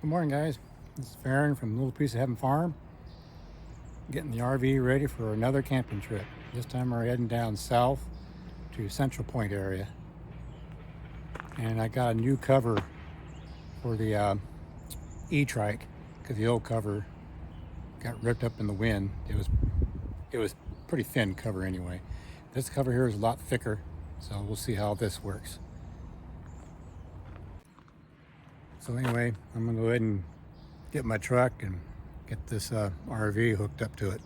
Good morning, guys. This is Farron from Little Piece of Heaven Farm, getting the RV ready for another camping trip. This time we're heading down south to Central Point area. And I got a new cover for the E-trike because the old cover got ripped up in the wind. It was pretty thin cover anyway. This cover here is a lot thicker, so we'll see how this works. So anyway, I'm gonna go ahead and get my truck and get this RV hooked up to it.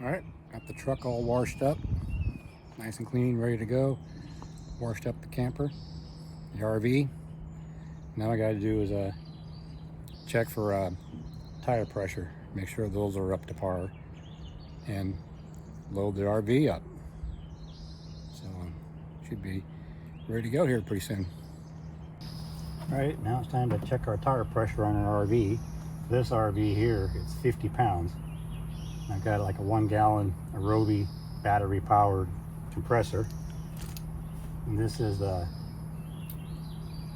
All right, got the truck all washed up, nice and clean, ready to go. Washed up the camper, the RV. Now I got to do is check for tire pressure, make sure those are up to par, and load the RV up. So should be ready to go here pretty soon. All right, now it's time to check our tire pressure on an RV. This RV here, it's 50 pounds. I've got like a 1 gallon Aerobi battery powered compressor. And this is a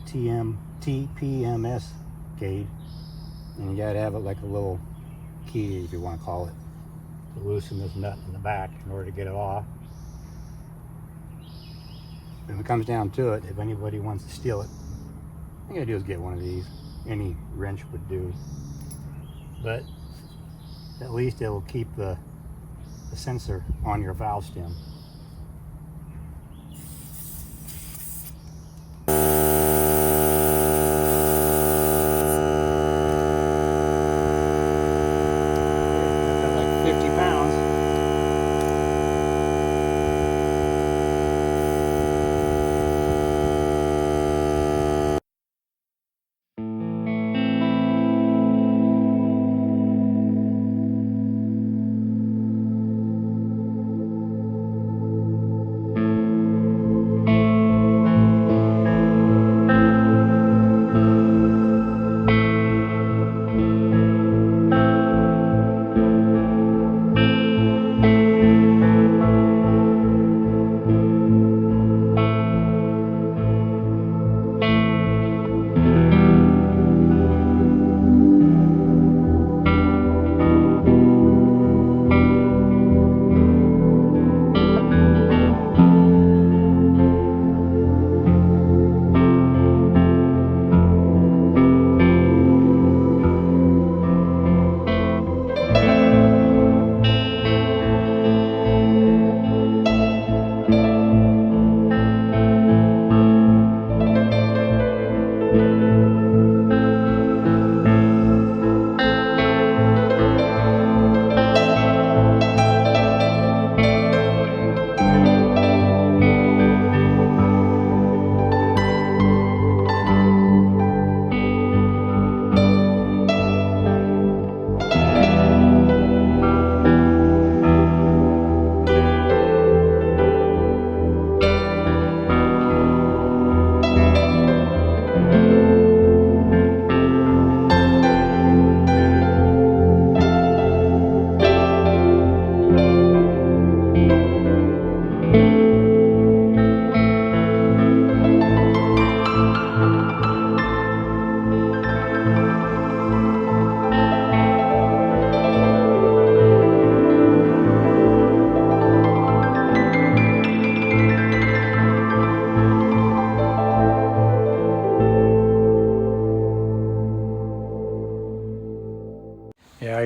TPMS gauge. And you gotta have it like a little key, if you want to call it, to loosen this nut in the back in order to get it off. If it comes down to it, if anybody wants to steal it, all you gotta do is get one of these. Any wrench would do. But at least it will keep the sensor on your valve stem. That's like 50 pounds.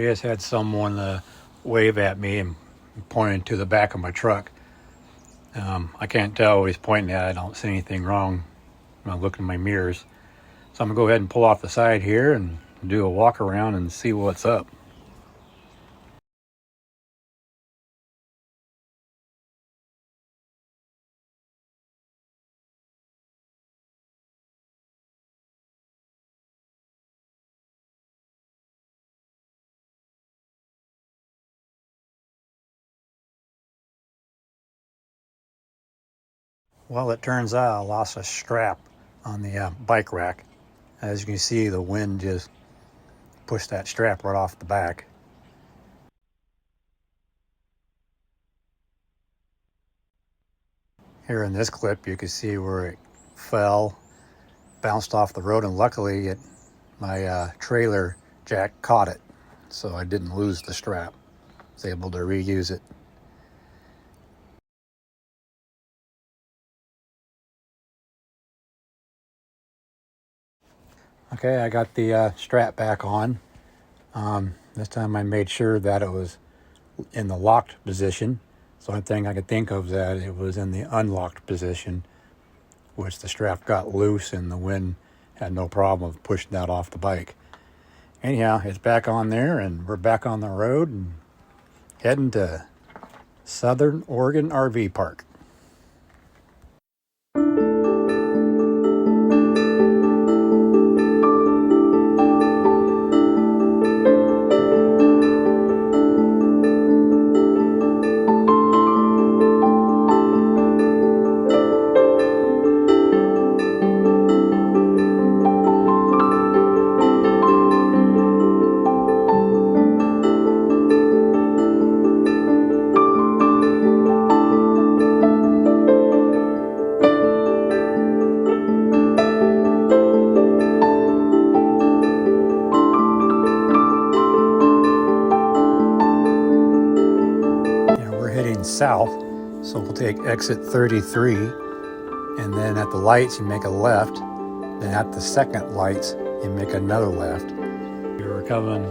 just had someone wave at me and pointed to the back of my truck. I can't tell what he's pointing at. I don't see anything wrong when I look in my mirrors. So I'm going to go ahead and pull off the side here and do a walk around and see what's up. Well, it turns out I lost a strap on the bike rack. As you can see, the wind just pushed that strap right off the back. Here in this clip, you can see where it fell, bounced off the road, and luckily my trailer jack caught it, so I didn't lose the strap. I was able to reuse it. Okay, I got the strap back on. This time I made sure that it was in the locked position. So the only thing I could think of is that it was in the unlocked position, which the strap got loose and the wind had no problem of pushing that off the bike. Anyhow, it's back on there and we're back on the road and heading to Southern Oregon RV Park. South, so we'll take exit 33, and then at the lights you make a left, then at the second lights you make another left. If you're coming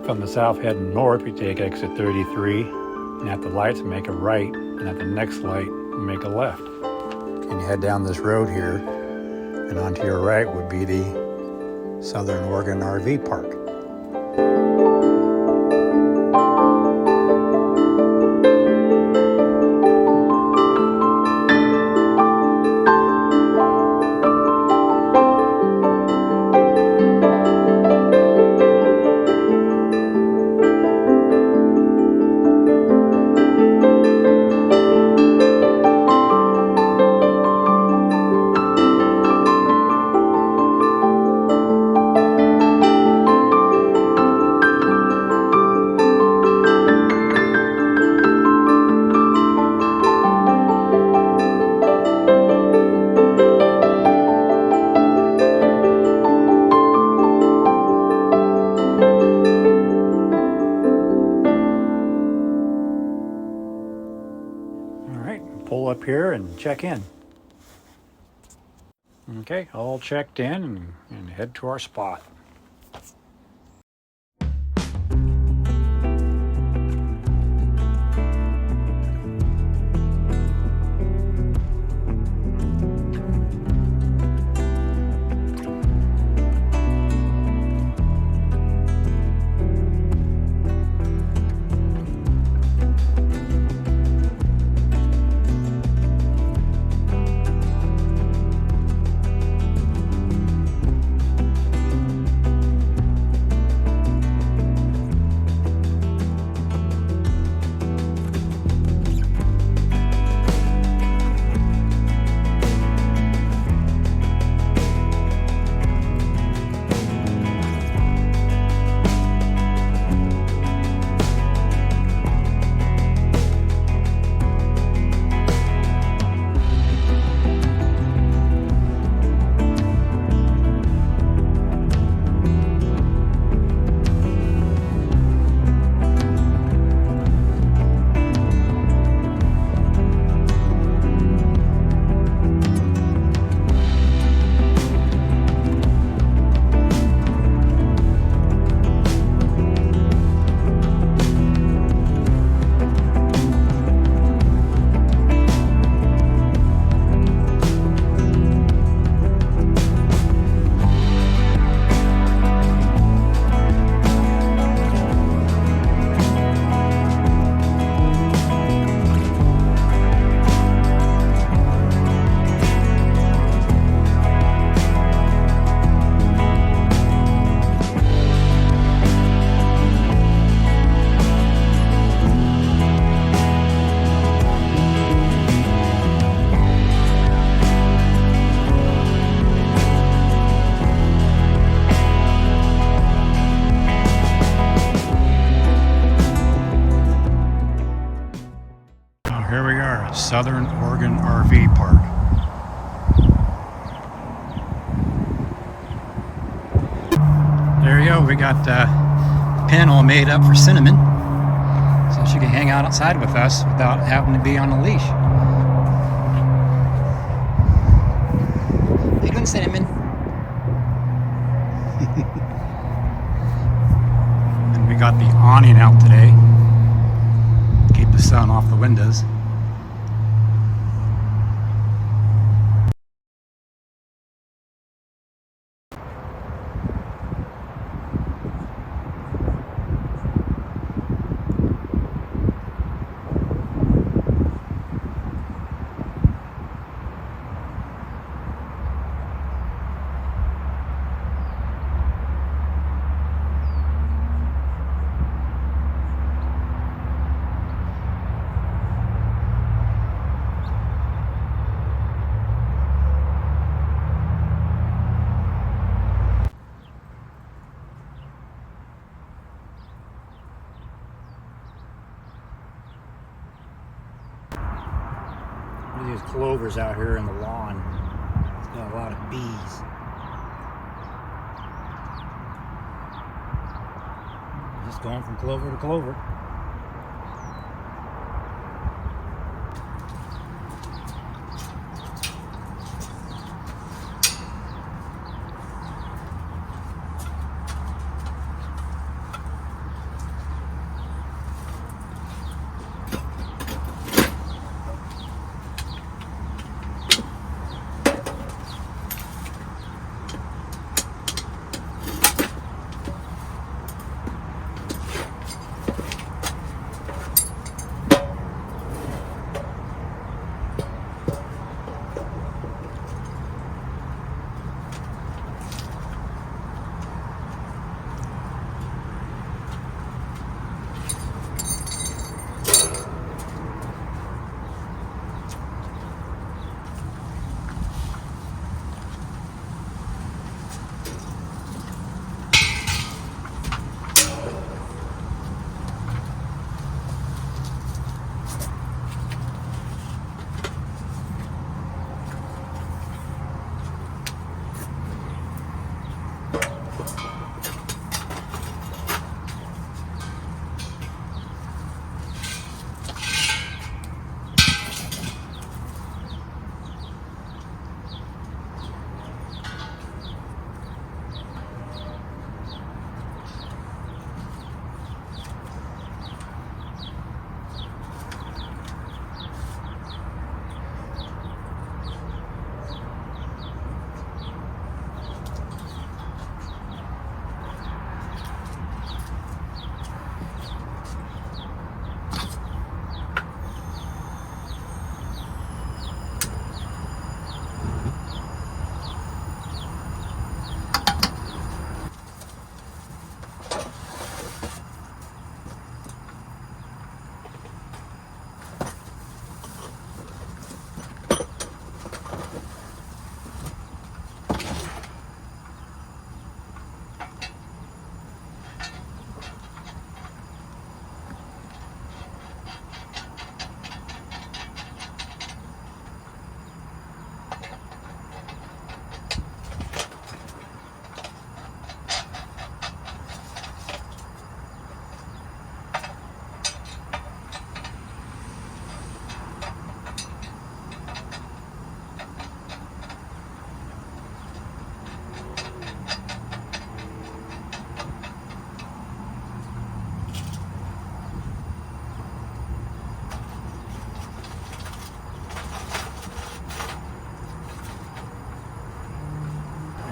from the south heading north, you take exit 33, and at the lights you make a right, and at the next light you make a left. And you head down this road here, and onto your right would be the Southern Oregon RV Park. Pull up here and check in. Okay, all checked in and head to our spot. we are at Southern Oregon RV Park. There you go. We got the pen all made up for Cinnamon, so she can hang out outside with us without having to be on a leash. How you doing, Cinnamon? And we got the awning out today. Keep the sun off the windows. These clovers out here in the lawn. It's got a lot of bees. Just going from clover to clover.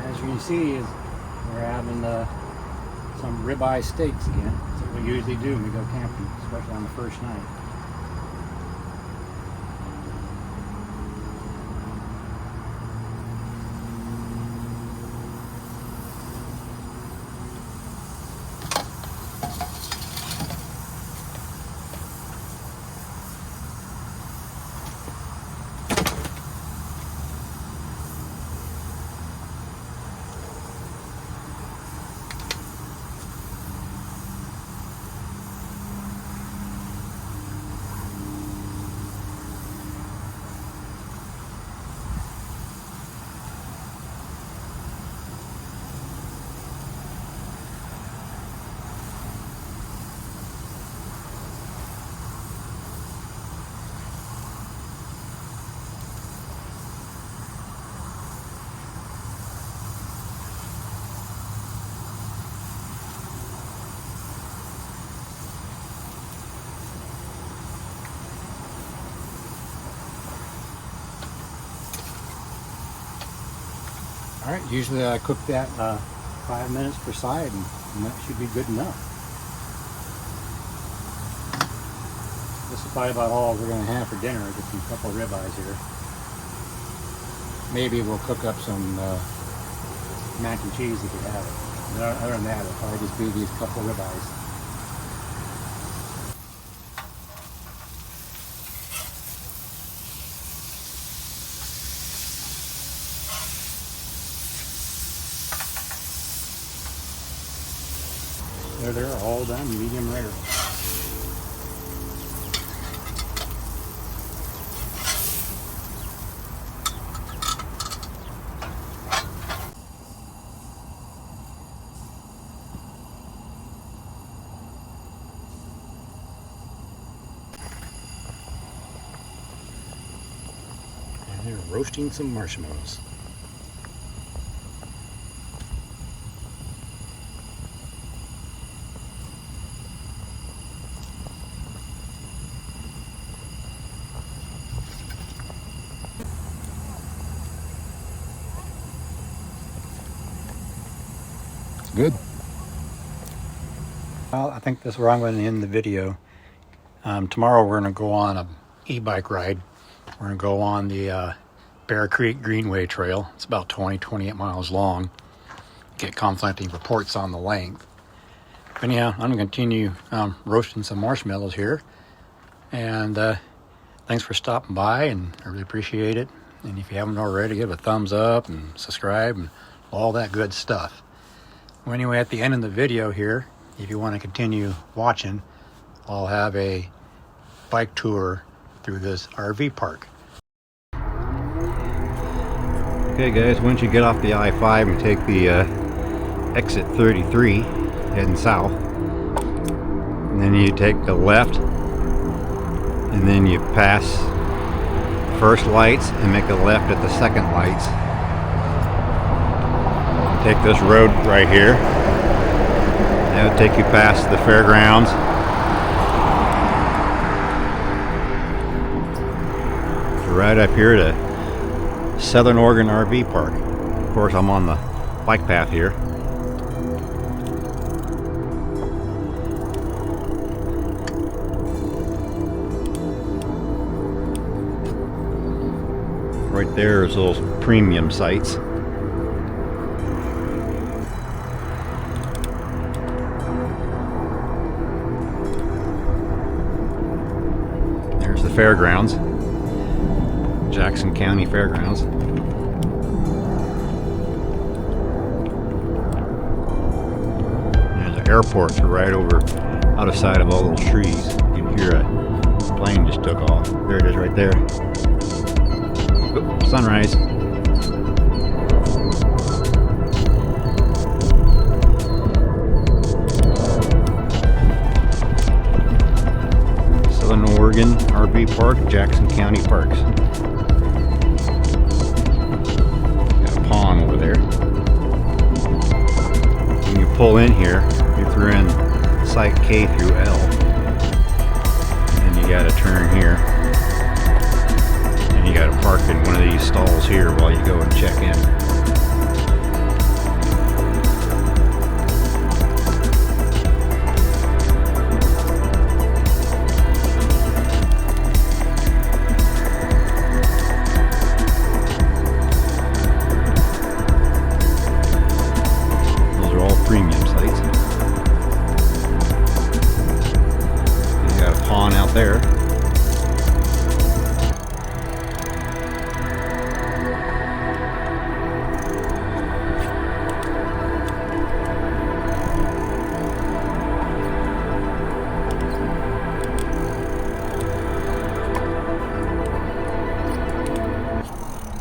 As you can see, is we're having some ribeye steaks again. That's what we usually do when we go camping, especially on the first night. Alright, usually I cook that 5 minutes per side, and that should be good enough. This is probably about all we're going to have for dinner. Just a couple of ribeyes here. Maybe we'll cook up some mac and cheese if we have it. But other than that, it'll probably just be these couple of ribeyes. They're all done, medium rare. And they're roasting some marshmallows. Good. Well, I think this is where I'm going to end the video. Tomorrow we're going to go on a e-bike ride. We're going to go on the Bear Creek Greenway Trail. It's about 28 miles long. Get conflicting reports on the length. But anyhow, I'm going to continue roasting some marshmallows here. And thanks for stopping by, and I really appreciate it. And if you haven't already, give a thumbs up and subscribe and all that good stuff. Well, anyway, at the end of the video here, if you want to continue watching, I'll have a bike tour through this RV park. Okay guys, once you get off the I-5 and take the exit 33 heading south, and then you take the left, and then you pass first lights and make a left at the second lights. Take this road right here. That'll take you past the fairgrounds. Right up here to Southern Oregon RV Park. Of course, I'm on the bike path here. Right there is those premium sites. There's the fairgrounds. Jackson County Fairgrounds. There's an airport right over out of sight of all those trees. You can hear a plane just took off. There it is right there. Oop, sunrise. Southern Oregon RV Park, Jackson County Parks. Over there. When you pull in here, if you're in site K through L, and you got to turn here, and you got to park in one of these stalls here while you go and check in. Premium sites. You got a pond out there.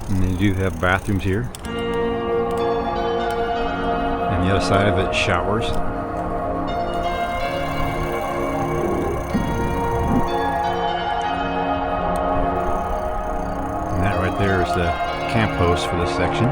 And they do have bathrooms here. On the other side of it, showers. And that right there is the camp host for this section.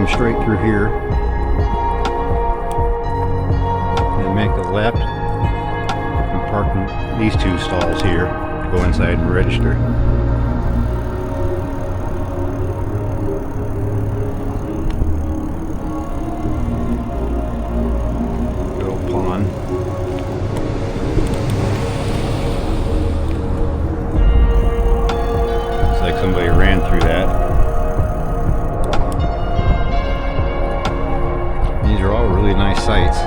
come straight through here, and make a left, and park in these two stalls here. Go inside and register. Little pond. Looks like somebody ran through that. These are all really nice sites.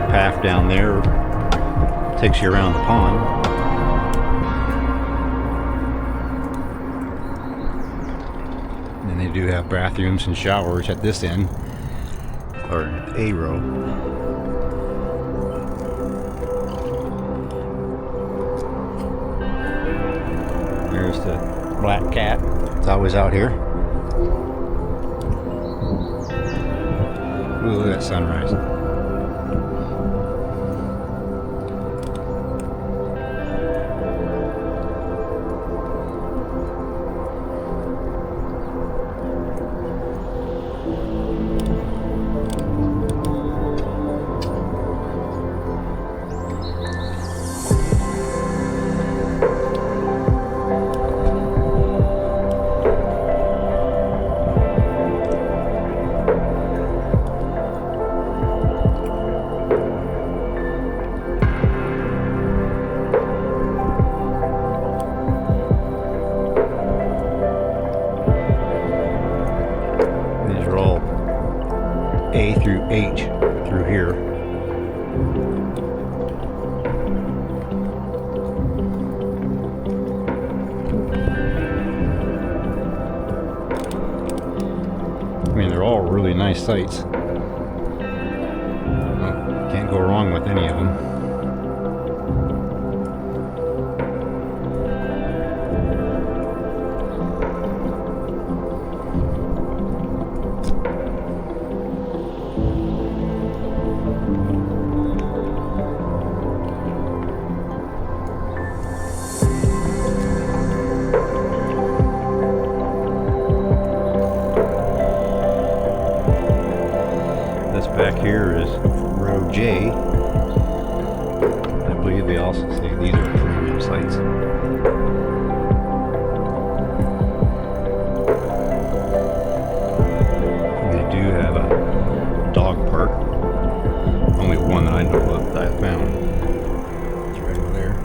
Path down there takes you around the pond. And they do have bathrooms and showers at this end, or A row. There's the black cat. It's always out here. Ooh, look at that sunrise. A through H through here. I mean, they're all really nice sites. Can't go wrong with any of them. Back here is row J. I believe they also say these are premium sites. They do have a dog park. Only one that I know of that I found. It's right over there.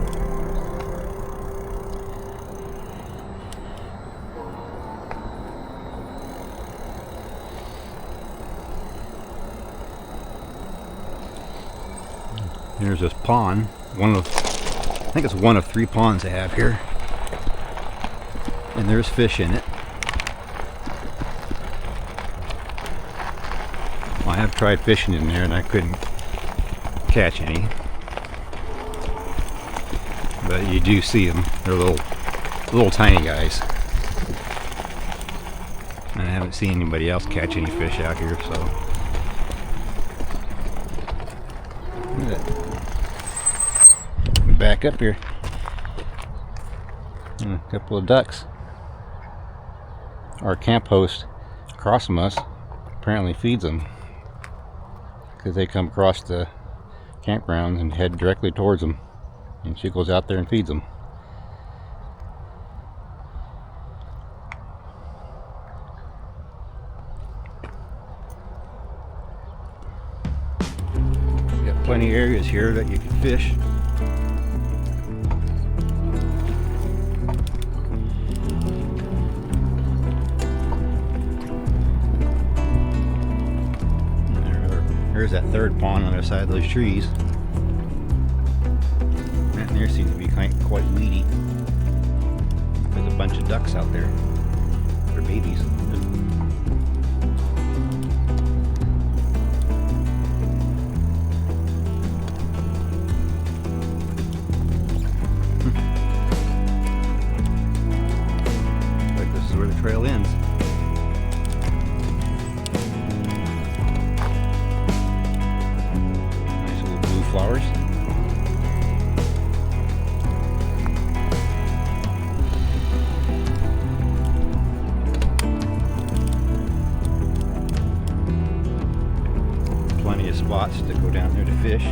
Here's this pond. I think it's one of 3 ponds they have here. And there's fish in it. Well, I have tried fishing in there and I couldn't catch any. But you do see them. They're little tiny guys. And I haven't seen anybody else catch any fish out here, so. Look at that. Back up here. And a couple of ducks. Our camp host across from us apparently feeds them because they come across the campgrounds and head directly towards them, and she goes out there and feeds them. You got plenty of areas here that you can fish. There's that third pond on the other side of those trees. That there seems to be quite weedy. There's a bunch of ducks out there. They're babies. Like this is where the trail ends. of spots to go down there to fish.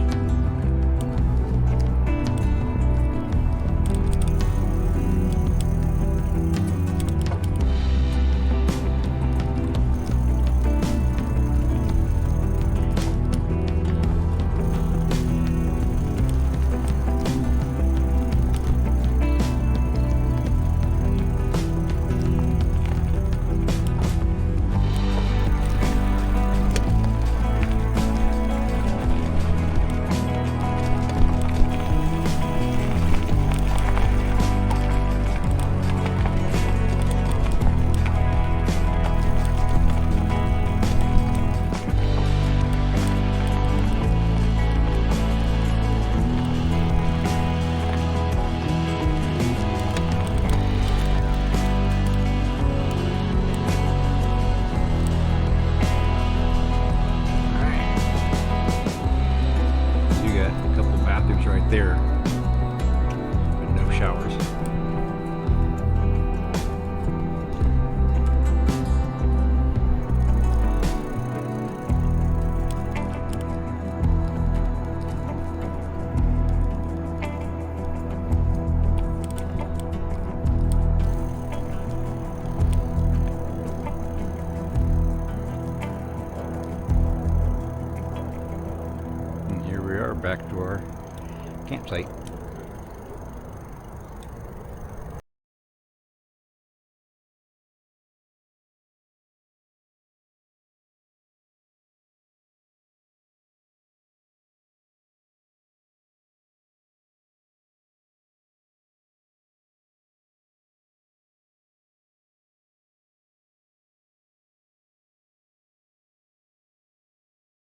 Right there, but no showers. And here we are back to our campsite.